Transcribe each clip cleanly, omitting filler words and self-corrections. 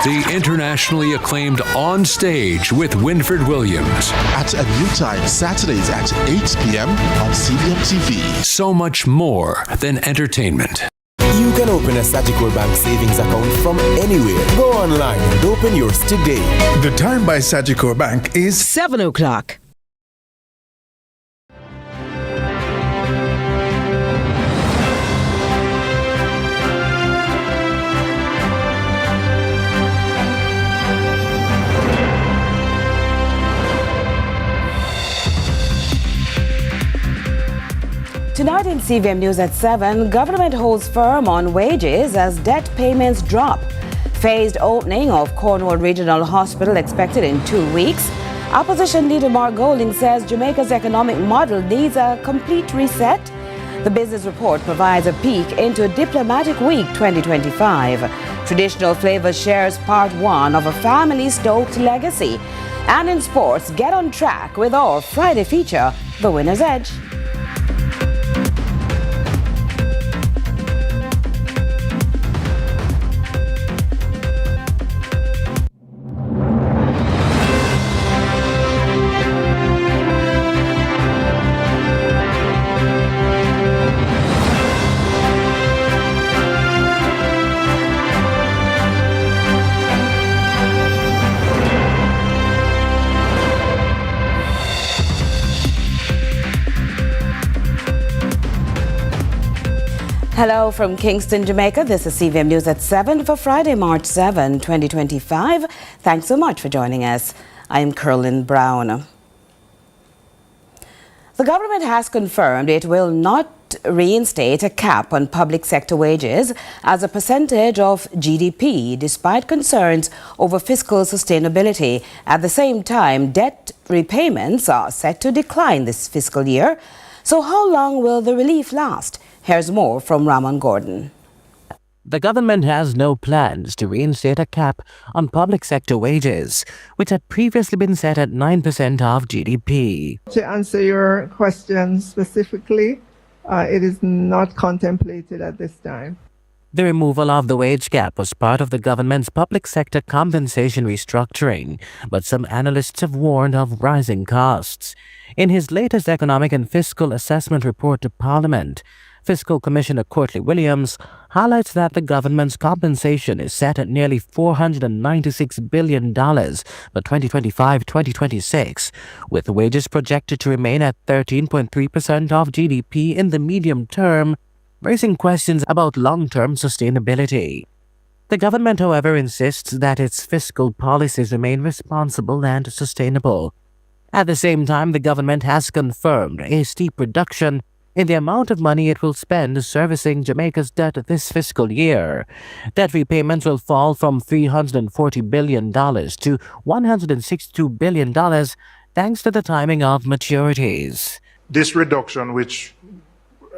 the internationally acclaimed On Stage with Winfred Williams. At a new time, Saturdays at 8 p.m. on CVM TV. So much more than entertainment. You can open a Sagicor Bank savings account from anywhere. Go online and open yours today. The time by Sagicor Bank is 7 o'clock. Tonight in CVM News at 7, government holds firm on wages as debt payments drop. Phased opening of Cornwall Regional Hospital expected in 2 weeks. Opposition leader Mark Golding says Jamaica's economic model needs a complete reset. The business report provides a peek into Diplomatic Week 2025. Traditional Flavors shares part 1 of a family-stoked legacy. And in sports, get on track with our Friday feature, The Winner's Edge. Hello from Kingston, Jamaica. This is CVM News at 7 for Friday, March 7, 2025. Thanks so much for joining us. I am Curlin Brown. The government has confirmed it will not reinstate a cap on public sector wages as a percentage of GDP, despite concerns over fiscal sustainability. At the same time, debt repayments are set to decline this fiscal year. So how long will the relief last? Here's more from Ramon Gordon. The government has no plans to reinstate a cap on public sector wages, which had previously been set at 9% of GDP. To answer your question specifically, it is not contemplated at this time. The removal of the wage cap was part of the government's public sector compensation restructuring, but some analysts have warned of rising costs. In his latest economic and fiscal assessment report to Parliament, Fiscal Commissioner Courtly Williams highlights that the government's compensation is set at nearly $496 billion for 2025-2026, with wages projected to remain at 13.3% of GDP in the medium term, raising questions about long-term sustainability. The government, however, insists that its fiscal policies remain responsible and sustainable. At the same time, the government has confirmed a steep reduction in the amount of money it will spend servicing Jamaica's debt this fiscal year. Debt repayments will fall from $340 billion to $162 billion thanks to the timing of maturities. This reduction, which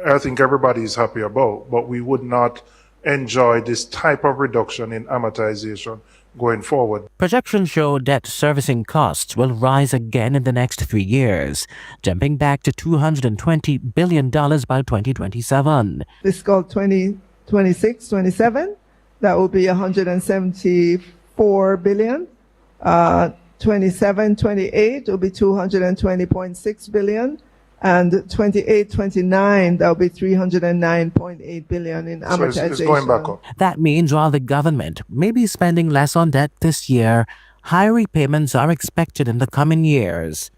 I think everybody is happy about, but we would not enjoy this type of reduction in amortization going forward. Projections show debt servicing costs will rise again in the next 3 years, jumping back to $220 billion by 2027. Fiscal 2026-27, that will be $174 billion. 27-28 will be $220.6 billion. And 28-29, that will be $309.8 billion in amortization. So it's going back up. That means while the government may be spending less on debt this year, higher repayments are expected in the coming years.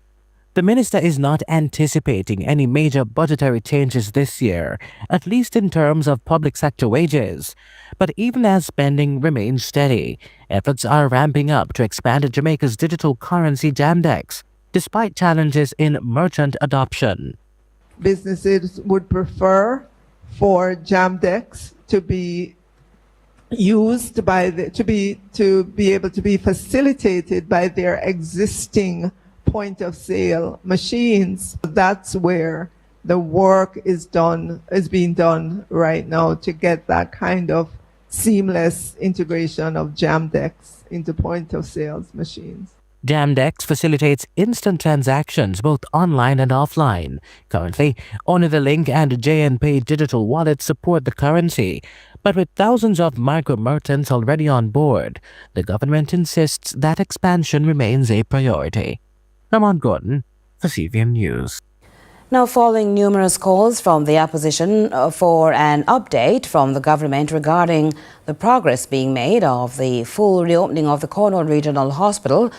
The minister is not anticipating any major budgetary changes this year, at least in terms of public sector wages. But even as spending remains steady, efforts are ramping up to expand Jamaica's digital currency Jamdex, despite challenges in merchant adoption. Businesses would prefer for Jamdex to be used by to be able to be facilitated by their existing point of sale machines. That's where the work is being done right now to get that kind of seamless integration of Jamdex into point of sales machines. Jamdex facilitates instant transactions both online and offline. Currently, only the Link and JNPay digital wallets support the currency. But with thousands of micro merchants already on board, the government insists that expansion remains a priority. Ramon for CVM News. Now, following numerous calls from the opposition for an update from the government regarding the progress being made of the full reopening of the Cornwall Regional Hospital,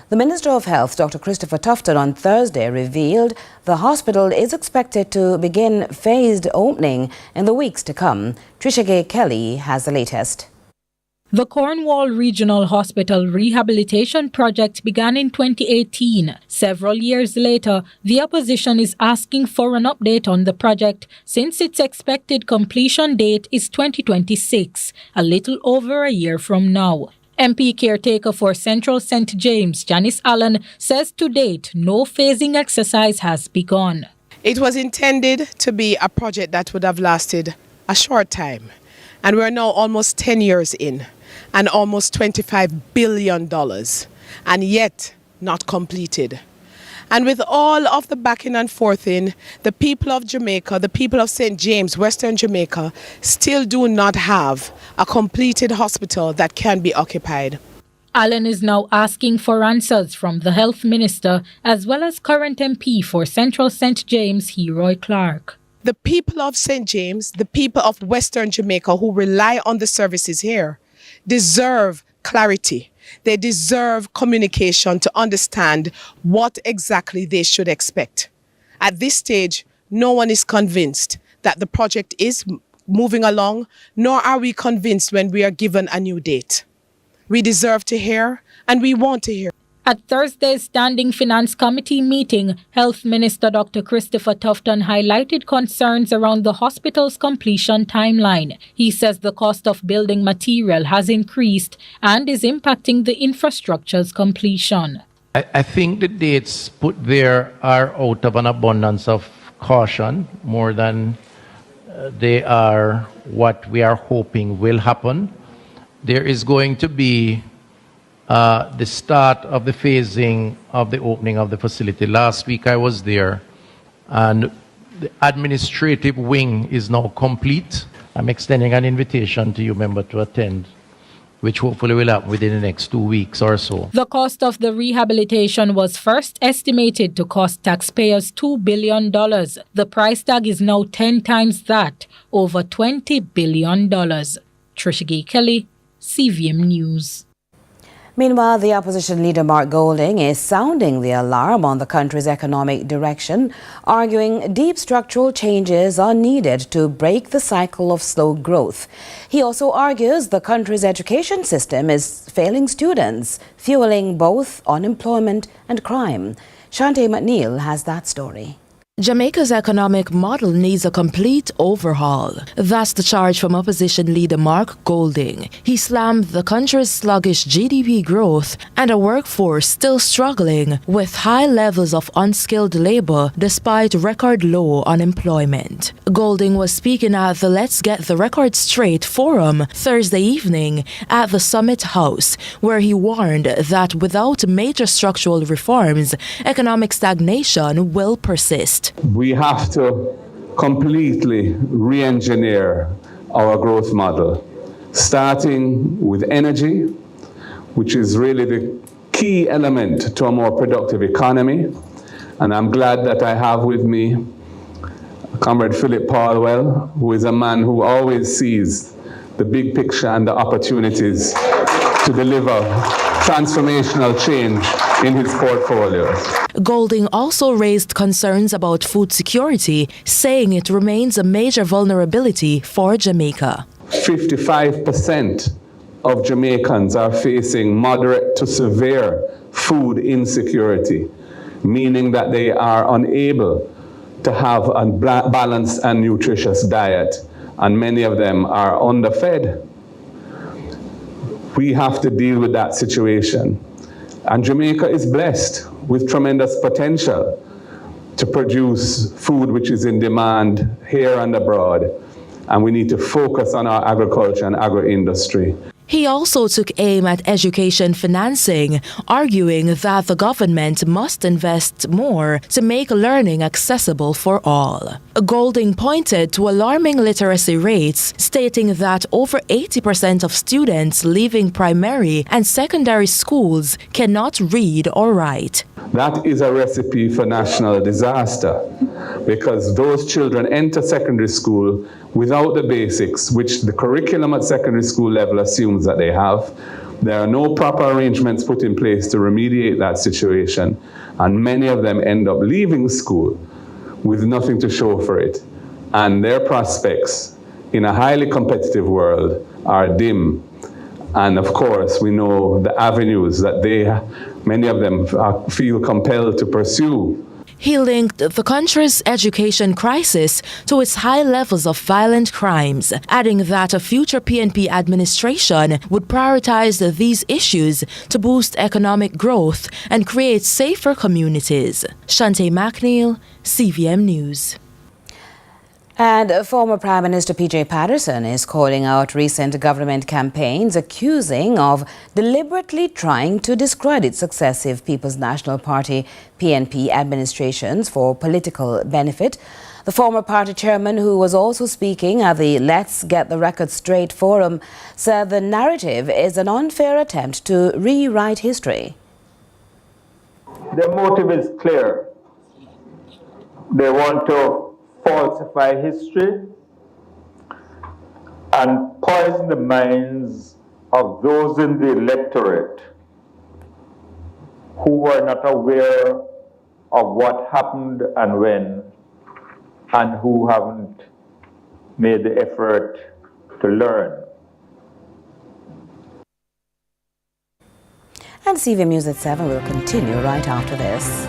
the Minister of Health, Dr. Christopher Tufton, on Thursday revealed the hospital is expected to begin phased opening in the weeks to come. Trishagaye has the latest. The Cornwall Regional Hospital rehabilitation project began in 2018. Several years later, the opposition is asking for an update on the project since its expected completion date is 2026, a little over a year from now. MP caretaker for Central St. James, Janice Allen, says to date no phasing exercise has begun. It was intended to be a project that would have lasted a short time, and we're now almost 10 years in. And almost $25 billion, and yet not completed. And with all of the backing and forthing, the people of Jamaica, the people of St. James, Western Jamaica, still do not have a completed hospital that can be occupied. Allen is now asking for answers from the Health Minister as well as current MP for Central St. James, Roy Clark. The people of St. James, the people of Western Jamaica who rely on the services here, deserve clarity. They deserve communication to understand what exactly they should expect. At this stage, no one is convinced that the project is moving along, nor are we convinced when we are given a new date. We deserve to hear, and we want to hear. At Thursday's Standing Finance Committee meeting, Health Minister Dr. Christopher Tufton highlighted concerns around the hospital's completion timeline. He says the cost of building material has increased and is impacting the infrastructure's completion. I think the dates put there are out of an abundance of caution, more than they are what we are hoping will happen. There is going to be the start of the phasing of the opening of the facility. Last week I was there, and the administrative wing is now complete. I'm extending an invitation to you, member, to attend, which hopefully will happen within the next 2 weeks or so. The cost of the rehabilitation was first estimated to cost taxpayers $2 billion. The price tag is now 10 times that, over $20 billion. Trishagaye, CVM News. Meanwhile, the opposition leader Mark Golding is sounding the alarm on the country's economic direction, arguing deep structural changes are needed to break the cycle of slow growth. He also argues the country's education system is failing students, fueling both unemployment and crime. Shante McNeil has that story. Jamaica's economic model needs a complete overhaul. That's the charge from opposition leader Mark Golding. He slammed the country's sluggish GDP growth and a workforce still struggling with high levels of unskilled labor despite record low unemployment. Golding was speaking at the Let's Get the Record Straight forum Thursday evening at the Summit House, where he warned that without major structural reforms, economic stagnation will persist. We have to completely re-engineer our growth model, starting with energy, which is really the key element to a more productive economy. And I'm glad that I have with me Comrade Philip Paulwell, who is a man who always sees the big picture and the opportunities to deliver transformational change in his portfolio. Golding also raised concerns about food security, saying it remains a major vulnerability for Jamaica. 55% of Jamaicans are facing moderate to severe food insecurity, meaning that they are unable to have a balanced and nutritious diet, and many of them are underfed. We have to deal with that situation. And Jamaica is blessed with tremendous potential to produce food which is in demand here and abroad. And we need to focus on our agriculture and agro-industry. He also took aim at education financing, arguing that the government must invest more to make learning accessible for all. Golding pointed to alarming literacy rates, stating that over 80% of students leaving primary and secondary schools cannot read or write. That is a recipe for national disaster, because those children enter secondary school without the basics, which the curriculum at secondary school level assumes that they have. There are no proper arrangements put in place to remediate that situation, and many of them end up leaving school with nothing to show for it. And their prospects in a highly competitive world are dim. And of course, we know the avenues that many of them feel compelled to pursue. He linked the country's education crisis to its high levels of violent crimes, adding that a future PNP administration would prioritize these issues to boost economic growth and create safer communities. Shante McNeil, CVM News. And former Prime Minister P.J. Patterson is calling out recent government campaigns accusing of deliberately trying to discredit successive People's National Party PNP administrations for political benefit. The former party chairman, who was also speaking at the Let's Get the Record Straight forum, said the narrative is an unfair attempt to rewrite history. The motive is clear. They want to falsify history and poison the minds of those in the electorate who were not aware of what happened and when, and who haven't made the effort to learn. And CVM News at 7 will continue right after this.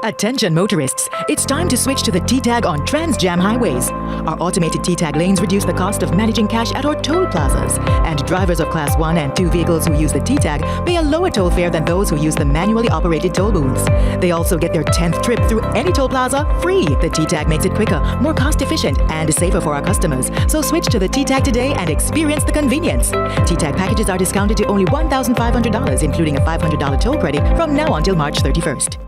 Attention motorists, it's time to switch to the T-Tag on Trans-Jam highways. Our automated T-Tag lanes reduce the cost of managing cash at our toll plazas, and drivers of Class 1 and 2 vehicles who use the T-Tag pay a lower toll fare than those who use the manually operated toll booths. They also get their 10th trip through any toll plaza free. The T-Tag makes it quicker, more cost-efficient, and safer for our customers. So switch to the T-Tag today and experience the convenience. T-Tag packages are discounted to only $1,500, including a $500 toll credit from now until March 31st.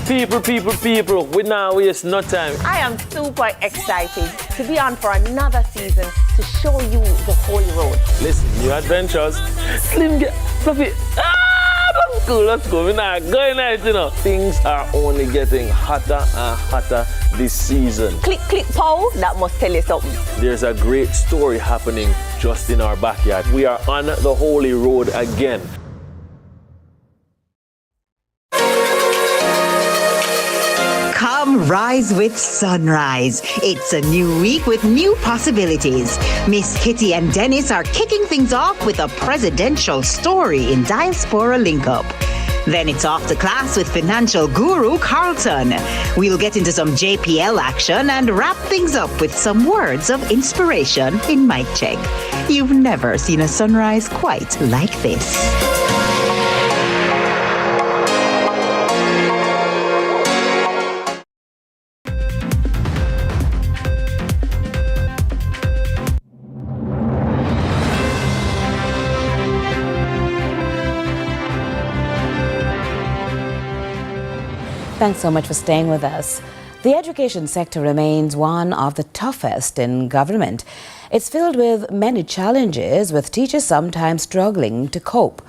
People, we now waste no time. I am super excited to be on for another season to show you the Holy Road. Listen, new adventures. Slim, get fluffy. Let's go. We're not going out, you know. Things are only getting hotter and hotter this season. Click, pow. That must tell you something. There's a great story happening just in our backyard. We are on the Holy Road again. Come rise with sunrise. It's a new week with new possibilities. Miss Kitty and Dennis are kicking things off with a presidential story in Diaspora Link Up. Then it's off to class with financial guru Carlton. We'll get into some JPL action and wrap things up with some words of inspiration in Mic Check. You've never seen a sunrise quite like this. Thanks so much for staying with us. The education sector remains one of the toughest in government. It's filled with many challenges, with teachers sometimes struggling to cope.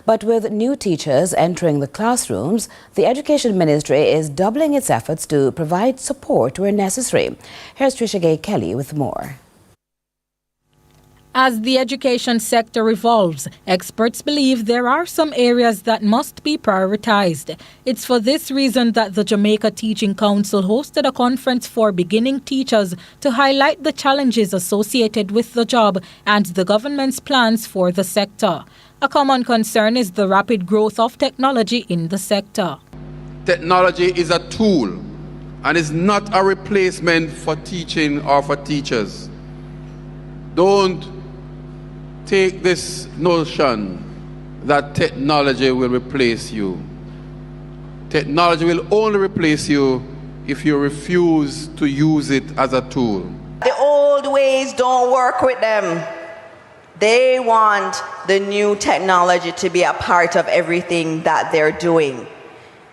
But with new teachers entering the classrooms, the Education Ministry is doubling its efforts to provide support where necessary. Here's Trishagaye Kelly with more. As the education sector evolves, experts believe there are some areas that must be prioritized. It's for this reason that the Jamaica Teaching Council hosted a conference for beginning teachers to highlight the challenges associated with the job and the government's plans for the sector. A common concern is the rapid growth of technology in the sector. Technology is a tool and is not a replacement for teaching or for teachers. Don't take this notion that technology will replace you. Technology will only replace you if you refuse to use it as a tool. The old ways don't work with them. They want the new technology to be a part of everything that they're doing.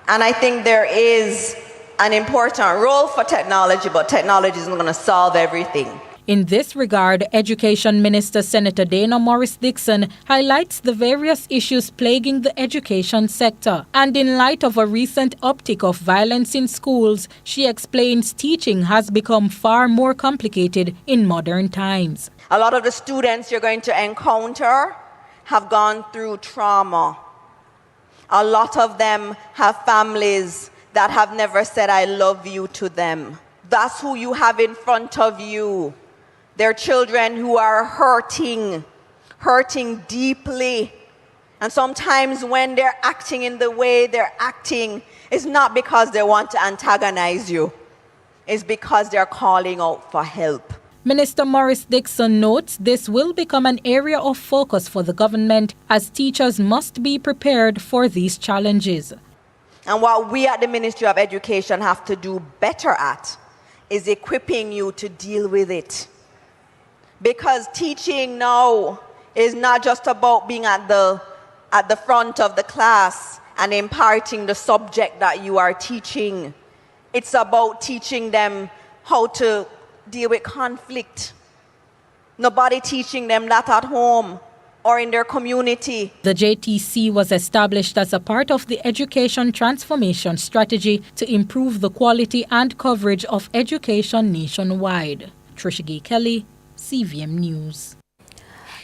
And I think there is an important role for technology, but technology isn't going to solve everything. In this regard, Education Minister Senator Dana Morris-Dixon highlights the various issues plaguing the education sector. And in light of a recent uptick of violence in schools, she explains teaching has become far more complicated in modern times. A lot of the students you're going to encounter have gone through trauma. A lot of them have families that have never said, "I love you" to them. That's who you have in front of you. They're children who are hurting deeply. And sometimes when they're acting in the way they're acting, it's not because they want to antagonize you. It's because they're calling out for help. Minister Morris-Dixon notes this will become an area of focus for the government as teachers must be prepared for these challenges. And what we at the Ministry of Education have to do better at is equipping you to deal with it. Because teaching now is not just about being at the front of the class and imparting the subject that you are teaching. It's about teaching them how to deal with conflict. Nobody teaching them that at home or in their community. The JTC was established as a part of the education transformation strategy to improve the quality and coverage of education nationwide. Trishagaye Kelly, CVM News.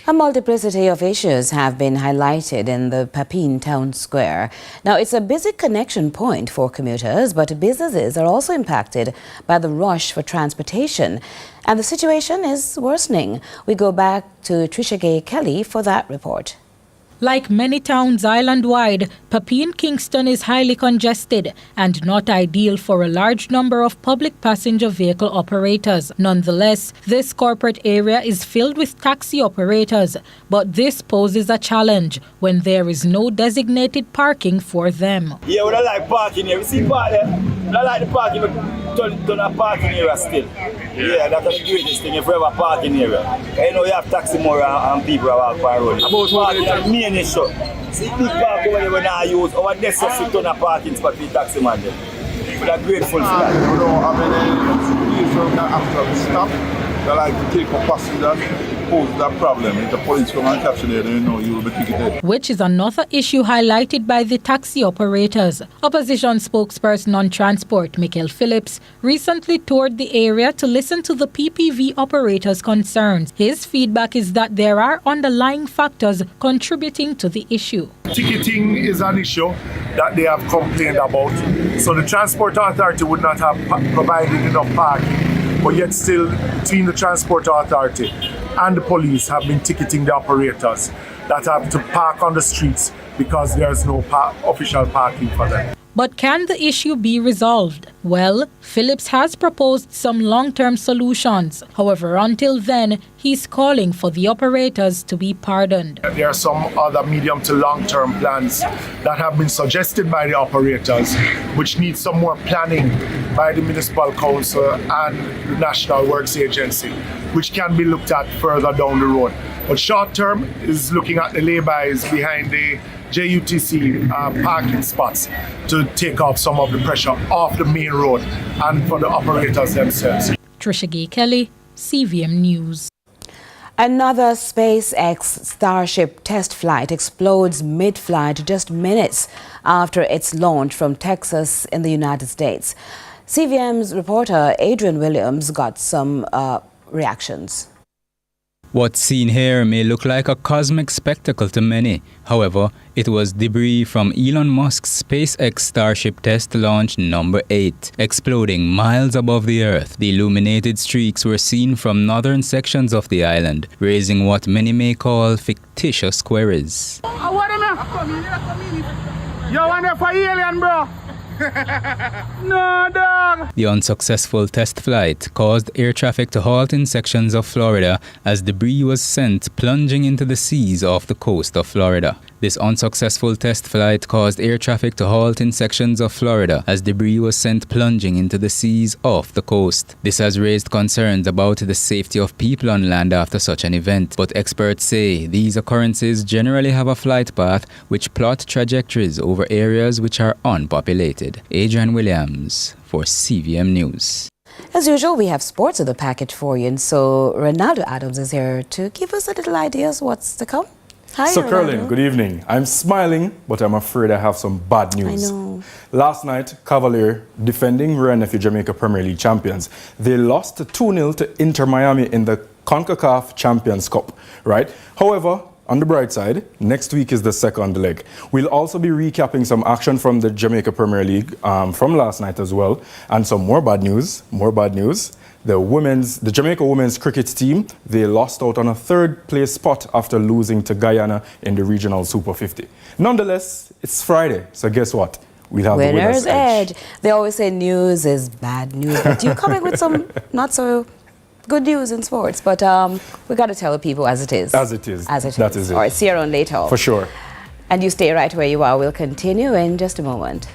A multiplicity of issues have been highlighted in the Papine town square. Now, it's a busy connection point for commuters, but businesses are also impacted by the rush for transportation. And the situation is worsening. We go back to Trishagaye Kelly for that report. Like many towns island-wide, Papine Kingston is highly congested and not ideal for a large number of public passenger vehicle operators. Nonetheless, this corporate area is filled with taxi operators, but this poses a challenge when there is no designated parking for them. Yeah, we don't like parking here. We see part there. We don't like the parking, but turn a parking area still. Yeah, that's the greatest thing if we have a parking area. You know, you have taxi more and people are walking road. About parking, main issue. See, big park over there we not use. Our necessary turn a parking spot for the taxi man there. We are grateful for that. We don't have any institution that actually stop. They like to take up passengers. Pose that problem. If the police come and capture you, they know you will be ticketed. Which is another issue highlighted by the taxi operators. Opposition spokesperson on transport, Michael Phillips, recently toured the area to listen to the PPV operators' concerns. His feedback is that there are underlying factors contributing to the issue. Ticketing is an issue that they have complained about. So the Transport Authority would not have provided enough parking, but yet still between the Transport Authority and the police have been ticketing the operators that have to park on the streets because there's no official parking for them. But can the issue be resolved? Well, Phillips has proposed some long-term solutions. However, until then, he's calling for the operators to be pardoned. There are some other medium to long-term plans that have been suggested by the operators, which need some more planning by the Municipal Council and the National Works Agency, which can be looked at further down the road. But short-term is looking at the laybys behind the JUTC parking spots to take off some of the pressure off the main road and for the operators themselves. Trishagaye Kelly, CVM News. Another SpaceX Starship test flight explodes mid-flight just minutes after its launch from Texas in the United States. CVM's reporter Adrian Williams got some reactions. What's seen here may look like a cosmic spectacle to many. However, it was debris from Elon Musk's SpaceX Starship test launch number 8, exploding miles above the Earth. The illuminated streaks were seen from northern sections of the island, raising what many may call fictitious queries. Yo, I'm there for alien, bro. No, dog! The unsuccessful test flight caused air traffic to halt in sections of Florida as debris was sent plunging into the seas off the coast of Florida. This unsuccessful test flight caused air traffic to halt in sections of Florida as debris was sent plunging into the seas off the coast. This has raised concerns about the safety of people on land after such an event, but experts say these occurrences generally have a flight path which plot trajectories over areas which are unpopulated. Adrian Williams for CVM News. As usual, we have sports in the package for you, and so Ronaldo Adams is here to give us a little ideas what's to come. Hi, So, Ronaldo. Curlin, good evening. I'm smiling, but I'm afraid I have some bad news. I know. Last night, Cavalier, defending Royal Nephew Jamaica Premier League champions, they lost 2-0 to Inter Miami in the CONCACAF Champions Cup, right? However, on the bright side, next week is the second leg. We'll also be recapping some action from the Jamaica Premier League from last night as well, and some more bad news. The Jamaica women's cricket team, they lost out on a third place spot after losing to Guyana in the regional Super 50. Nonetheless, it's Friday, so guess what? We'll have the winner's edge. They always say news is bad news, but you're coming with some not so good news in sports. But we got to tell the people as it is. As it is. As it That is. is it. All right, see you around later. For sure. And you stay right where you are. We'll continue in just a moment.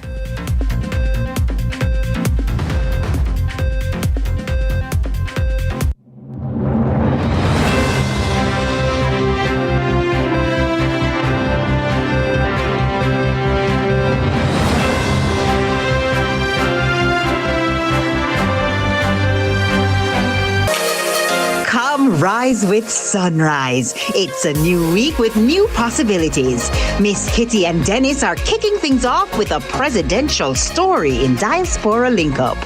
Rise with sunrise. It's a new week with new possibilities. Miss Kitty and Dennis are kicking things off with a presidential story in Diaspora Link Up.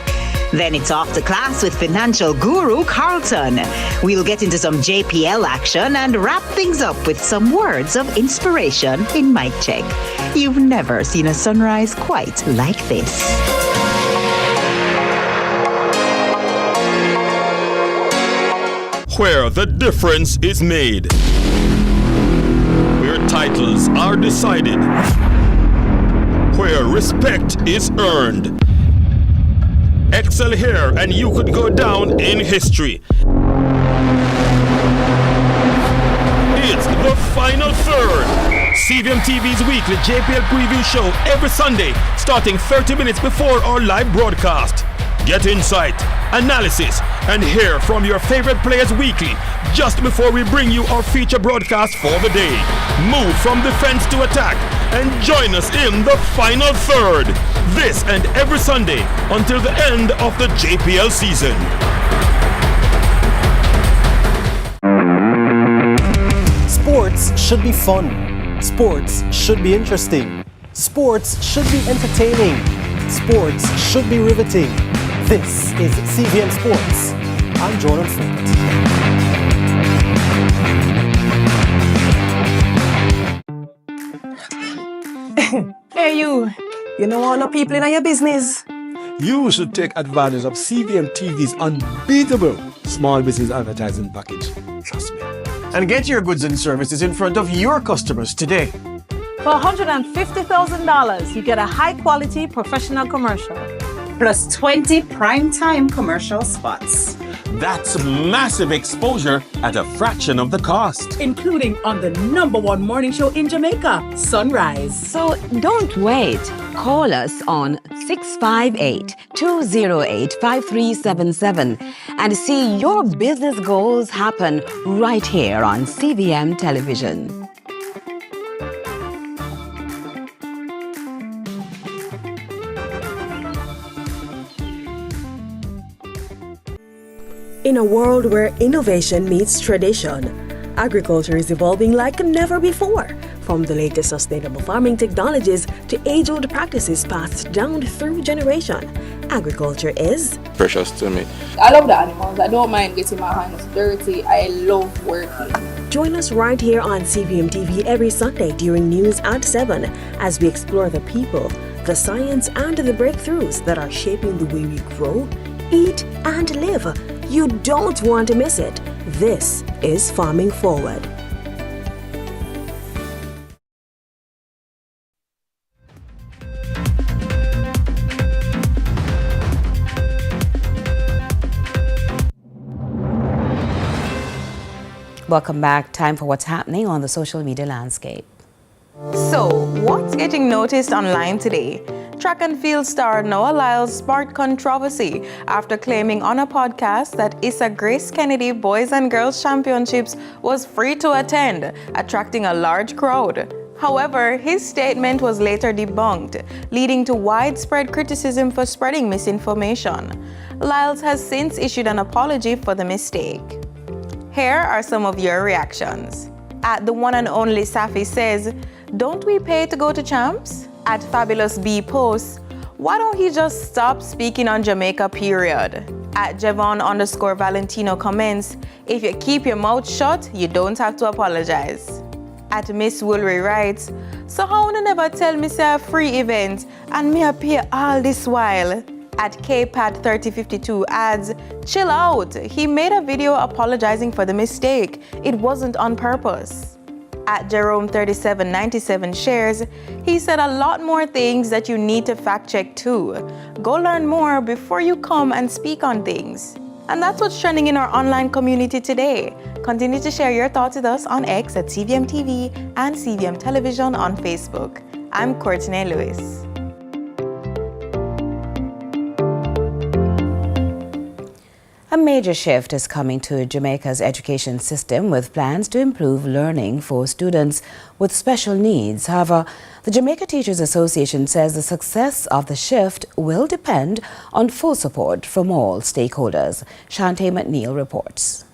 Then it's off to class with financial guru Carlton. We'll get into some JPL action and wrap things up with some words of inspiration in Mic Check. You've never seen a sunrise quite like this. Where the difference is made, where titles are decided, where respect is earned. Excel here and you could go down in history. It's the final third. CVM TV's weekly JPL preview show every Sunday, starting 30 minutes before our live broadcast. Get insight, analysis, and hear from your favorite players weekly, just before we bring you our feature broadcast for the day. Move from defense to attack and join us in the final third. This and every Sunday until the end of the JPL season. Sports should be fun. Sports should be interesting. Sports should be entertaining. Sports should be riveting. This is CVM Sports. I'm Jordan Ford. Hey you know all the people in your business? You should take advantage of CVM TV's unbeatable small business advertising package. Trust me. And get your goods and services in front of your customers today. For $150,000, you get a high-quality professional commercial. Plus 20 prime-time commercial spots. That's massive exposure at a fraction of the cost. Including on the #1 morning show in Jamaica, Sunrise. So don't wait. Call us on 658-208-5377 and see your business goals happen right here on CVM Television. In a world where innovation meets tradition, agriculture is evolving like never before. From the latest sustainable farming technologies to age-old practices passed down through generation, agriculture is precious to me. I love the animals. I don't mind getting my hands dirty. I love working. Join us right here on CVM TV every Sunday during news at 7 as we explore the people, the science, and the breakthroughs that are shaping the way we grow, eat, and live. You don't want to miss it. This is Farming Forward. Welcome back. Time for what's happening on the social media landscape. So, what's getting noticed online today? Track and field star Noah Lyles sparked controversy after claiming on a podcast that Issa Grace Kennedy Boys and Girls Championships was free to attend, attracting a large crowd. However, his statement was later debunked, leading to widespread criticism for spreading misinformation. Lyles has since issued an apology for the mistake. Here are some of your reactions. At the one and only Safi says, "Don't we pay to go to champs?" At Fabulous B posts, "Why don't he just stop speaking on Jamaica, period?" At Javon_Valentino comments, "If you keep your mouth shut, you don't have to apologize." At Miss Woolry writes, "So how would you never tell me say a free event and me appear all this while?" At KPAD3052 adds, "Chill out, he made a video apologizing for the mistake. It wasn't on purpose." At Jerome3797 shares, "He said a lot more things that you need to fact check too. Go learn more before you come and speak on things." And that's what's trending in our online community today. Continue to share your thoughts with us on X at CVM TV and CVM Television on Facebook. I'm Courtney Lewis. A major shift is coming to Jamaica's education system with plans to improve learning for students with special needs. However, the Jamaica Teachers Association says the success of the shift will depend on full support from all stakeholders. Shante McNeil reports.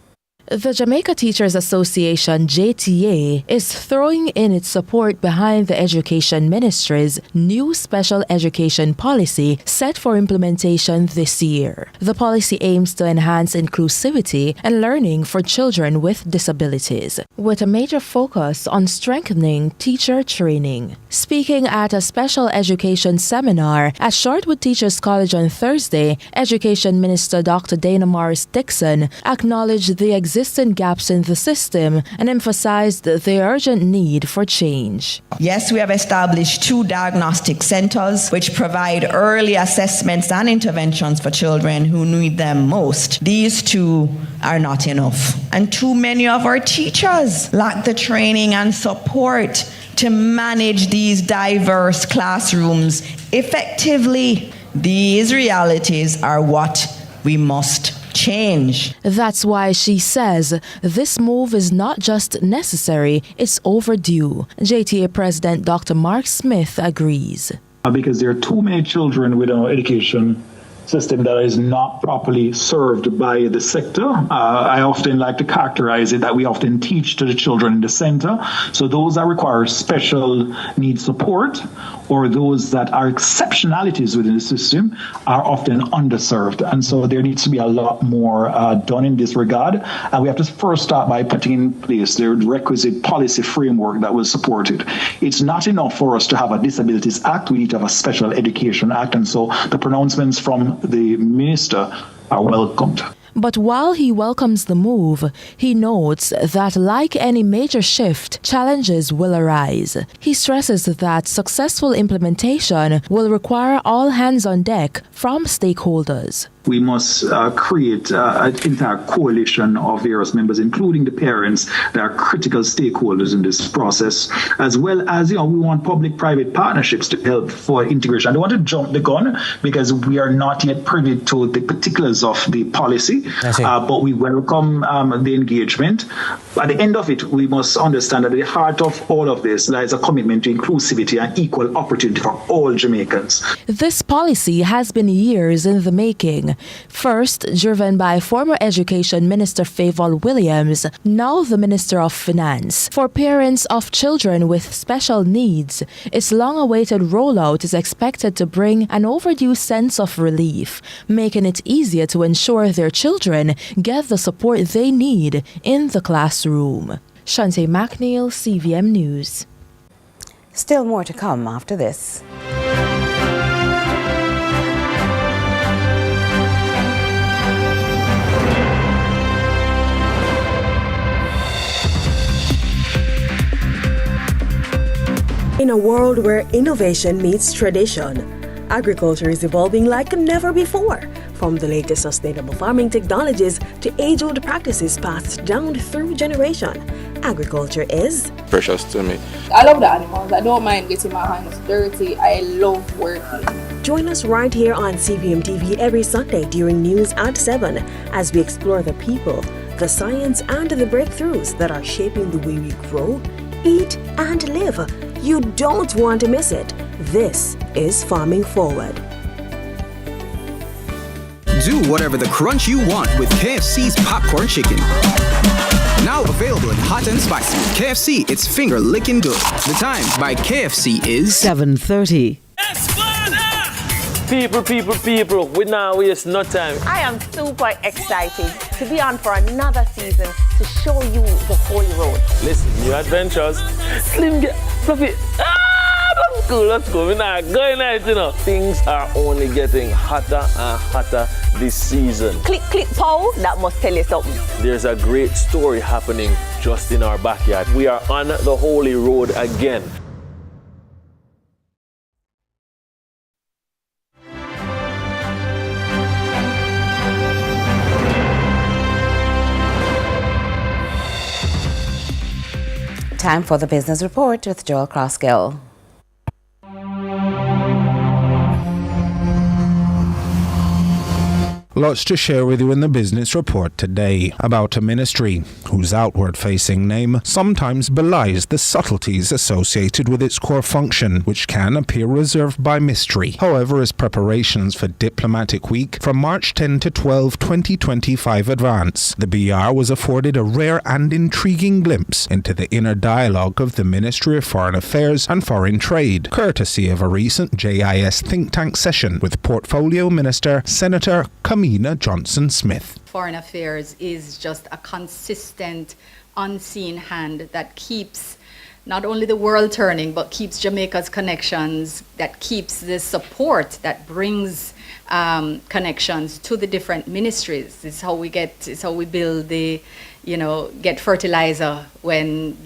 The Jamaica Teachers Association, JTA, is throwing in its support behind the Education Ministry's new special education policy set for implementation this year. The policy aims to enhance inclusivity and learning for children with disabilities, with a major focus on strengthening teacher training. Speaking at a special education seminar at Shortwood Teachers College on Thursday, Education Minister Dr. Dana Morris Dixon acknowledged the existing gaps in the system and emphasized the urgent need for change. Yes, we have established 2 diagnostic centers which provide early assessments and interventions for children who need them most. These 2 are not enough. And too many of our teachers lack the training and support to manage these diverse classrooms effectively. These realities are what we must change. That's why she says this move is not just necessary, it's overdue. JTA President Dr. Mark Smith agrees. Because there are too many children with our education system that is not properly served by the sector. I often like to characterize it that we often teach to the children in the center. So those that require special needs support or those that are exceptionalities within the system are often underserved. And so there needs to be a lot more done in this regard. And we have to first start by putting in place the requisite policy framework that will support it. It's not enough for us to have a Disabilities Act. We need to have a Special Education Act. And so the pronouncements from the minister are welcomed. But while he welcomes the move, he notes that like any major shift, challenges will arise. He stresses that successful implementation will require all hands on deck from stakeholders. We must create an entire coalition of various members, including the parents that are critical stakeholders in this process, as well as, we want public-private partnerships to help for integration. I don't want to jump the gun because we are not yet privy to the particulars of the policy, but we welcome the engagement. At the end of it, we must understand that at the heart of all of this lies a commitment to inclusivity and equal opportunity for all Jamaicans. This policy has been years in the making. First, driven by former Education Minister Favoll Williams, now the Minister of Finance. For parents of children with special needs, its long-awaited rollout is expected to bring an overdue sense of relief, making it easier to ensure their children get the support they need in the classroom. Shante McNeil, CVM News. Still more to come after this. In a world where innovation meets tradition, agriculture is evolving like never before. From the latest sustainable farming technologies to age-old practices passed down through generation, agriculture is precious to me. I love the animals. I don't mind getting my hands dirty. I love working. Join us right here on CVM TV every Sunday during news at 7 as we explore the people, the science and the breakthroughs that are shaping the way we grow, eat and live. You don't want to miss it. This is Farming Forward. Do whatever the crunch you want with KFC's popcorn chicken. Now available in hot and spicy. KFC, it's finger licking good. The time by KFC is 7:30. People, we now waste no time. I am super excited to be on for another season to show you the Holy Road. Listen, new adventures. Slim, get fluffy. That's cool, let's go. We're not going out, you know. Things are only getting hotter and hotter this season. Click, pow, that must tell you something. There's a great story happening just in our backyard. We are on the Holy Road again. Time for the business report with Joel Crossgill. Lots to share with you in the business report today about a ministry whose outward-facing name sometimes belies the subtleties associated with its core function, which can appear reserved by mystery. However, as preparations for Diplomatic Week from March 10 to 12, 2025 advance, the BR was afforded a rare and intriguing glimpse into the inner dialogue of the Ministry of Foreign Affairs and Foreign Trade, courtesy of a recent JIS think tank session with Portfolio Minister Senator Kamina Johnson-Smith. Foreign Affairs is just a consistent, unseen hand that keeps not only the world turning, but keeps Jamaica's connections, that keeps the support that brings connections to the different ministries. It's how we build the, get fertilizer when,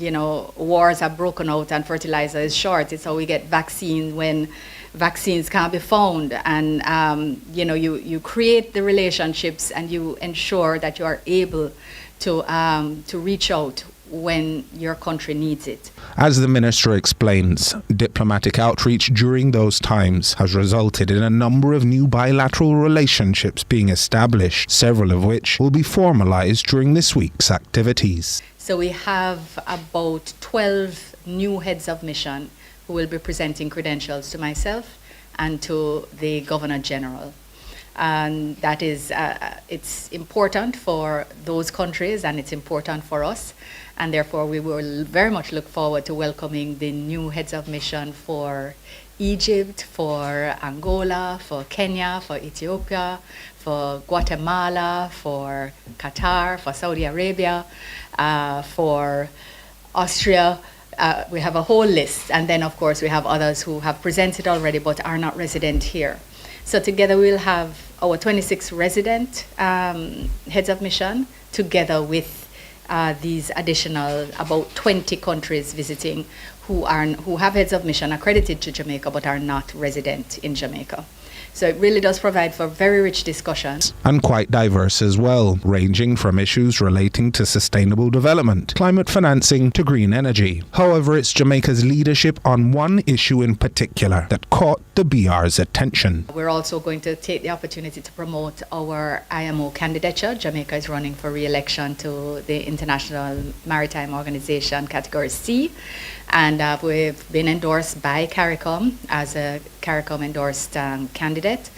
wars are broken out and fertilizer is short. It's how we get vaccine when vaccines can't be found, and you create the relationships and you ensure that you are able to reach out when your country needs it. As the minister explains, diplomatic outreach during those times has resulted in a number of new bilateral relationships being established, several of which will be formalized during this week's activities. So we have about 12 new heads of mission who will be presenting credentials to myself and to the Governor General. And that is, it's important for those countries and it's important for us. And therefore we will very much look forward to welcoming the new heads of mission for Egypt, for Angola, for Kenya, for Ethiopia, for Guatemala, for Qatar, for Saudi Arabia, for Austria. We have a whole list, and then of course we have others who have presented already but are not resident here. So together we'll have our 26 resident heads of mission together with these additional about 20 countries visiting who have heads of mission accredited to Jamaica but are not resident in Jamaica. So it really does provide for very rich discussions. And quite diverse as well, ranging from issues relating to sustainable development, climate financing to green energy. However, it's Jamaica's leadership on one issue in particular that caught the BR's attention. We're also going to take the opportunity to promote our IMO candidature. Jamaica is running for re-election to the International Maritime Organization Category C. And we've been endorsed by CARICOM as a CARICOM endorsed candidate,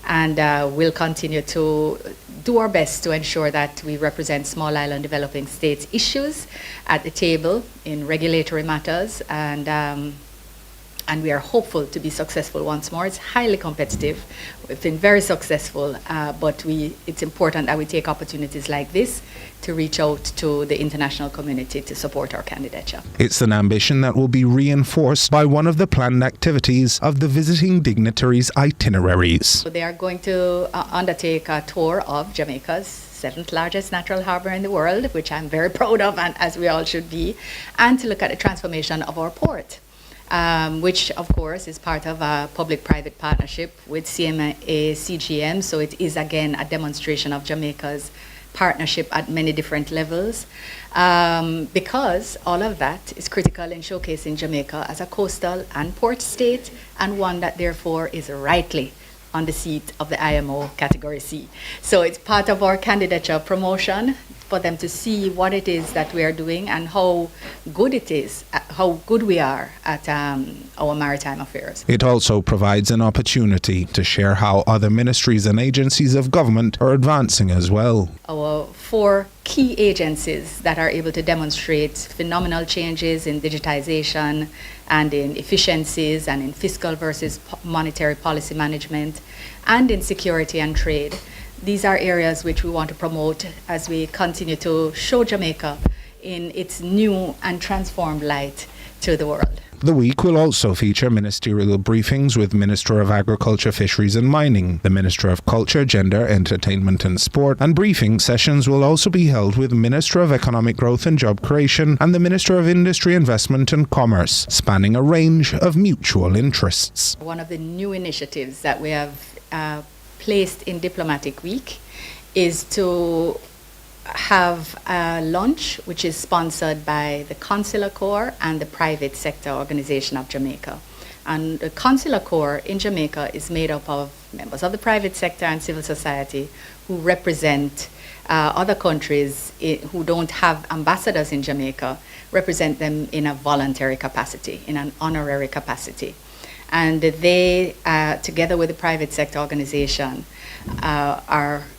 and we'll continue to do our best to ensure that we represent small island developing states issues at the table in regulatory matters, and we are hopeful to be successful once more. It's highly competitive. We've been very successful, but it's important that we take opportunities like this to reach out to the international community to support our candidature. It's an ambition that will be reinforced by one of the planned activities of the visiting dignitaries' itineraries. So they are going to undertake a tour of Jamaica's 7th largest natural harbor in the world, which I'm very proud of, and as we all should be, and to look at the transformation of our port. which of course is part of a public-private partnership with CMA CGM. So it is again a demonstration of Jamaica's partnership at many different levels, because all of that is critical in showcasing Jamaica as a coastal and port state, and one that therefore is rightly on the seat of the IMO Category C. So it's part of our candidature promotion for them to see what it is that we are doing and how good it is, how good we are at our maritime affairs. It also provides an opportunity to share how other ministries and agencies of government are advancing as well. Our 4 key agencies that are able to demonstrate phenomenal changes in digitization and in efficiencies and in fiscal versus monetary policy management and in security and trade. These are areas which we want to promote as we continue to show Jamaica in its new and transformed light to the world. The week will also feature ministerial briefings with Minister of Agriculture, Fisheries and Mining, the Minister of Culture, Gender, Entertainment and Sport, and briefing sessions will also be held with Minister of Economic Growth and Job Creation and the Minister of Industry, Investment and Commerce, spanning a range of mutual interests. One of the new initiatives that we have placed in Diplomatic Week is to have a lunch which is sponsored by the Consular Corps and the Private Sector Organization of Jamaica. And the Consular Corps in Jamaica is made up of members of the private sector and civil society who represent other countries who don't have ambassadors in Jamaica, represent them in a voluntary capacity, in an honorary capacity. And they, together with the private sector organization,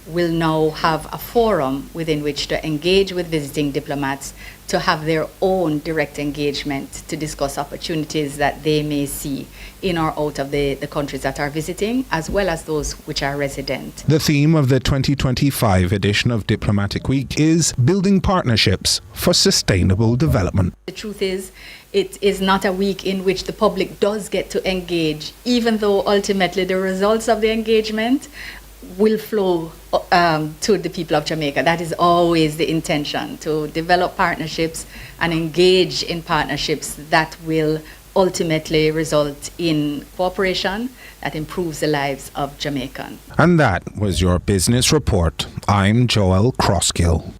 will now have a forum within which to engage with visiting diplomats to have their own direct engagement to discuss opportunities that they may see in or out of the countries that are visiting, as well as those which are resident. The theme of the 2025 edition of Diplomatic Week is Building Partnerships for Sustainable Development. The truth is, it is not a week in which the public does get to engage, even though ultimately the results of the engagement will flow to the people of Jamaica. That is always the intention, to develop partnerships and engage in partnerships that will ultimately result in cooperation that improves the lives of Jamaicans. And that was your business report. I'm Joel Crosskill.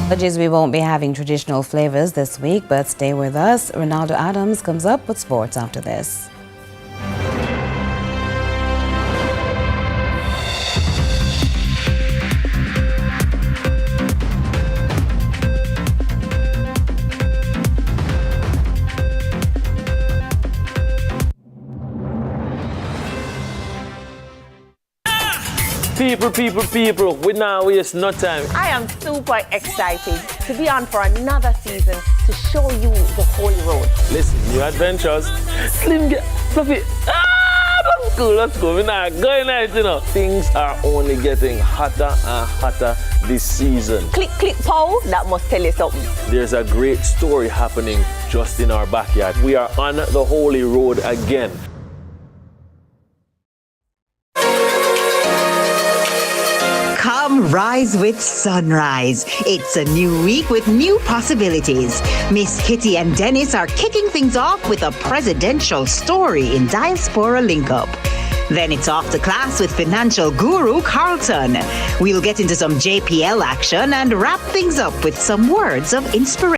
Apologies, we won't be having traditional flavors this week, but stay with us. Ronaldo Adams comes up with sports after this. People, we now waste no time. I am super excited to be on for another season to show you the holy road. Listen, new adventures. Slim, get fluffy. Let's go. We're not going out, you know. Things are only getting hotter and hotter this season. Click, pow. That must tell you something. There's a great story happening just in our backyard. We are on the holy road again. Come rise with sunrise. It's a new week with new possibilities. Miss Kitty and Dennis are kicking things off with a presidential story in Diaspora Link-Up. Then it's off to class with financial guru Carlton. We'll get into some JPL action and wrap things up with some words of inspiration.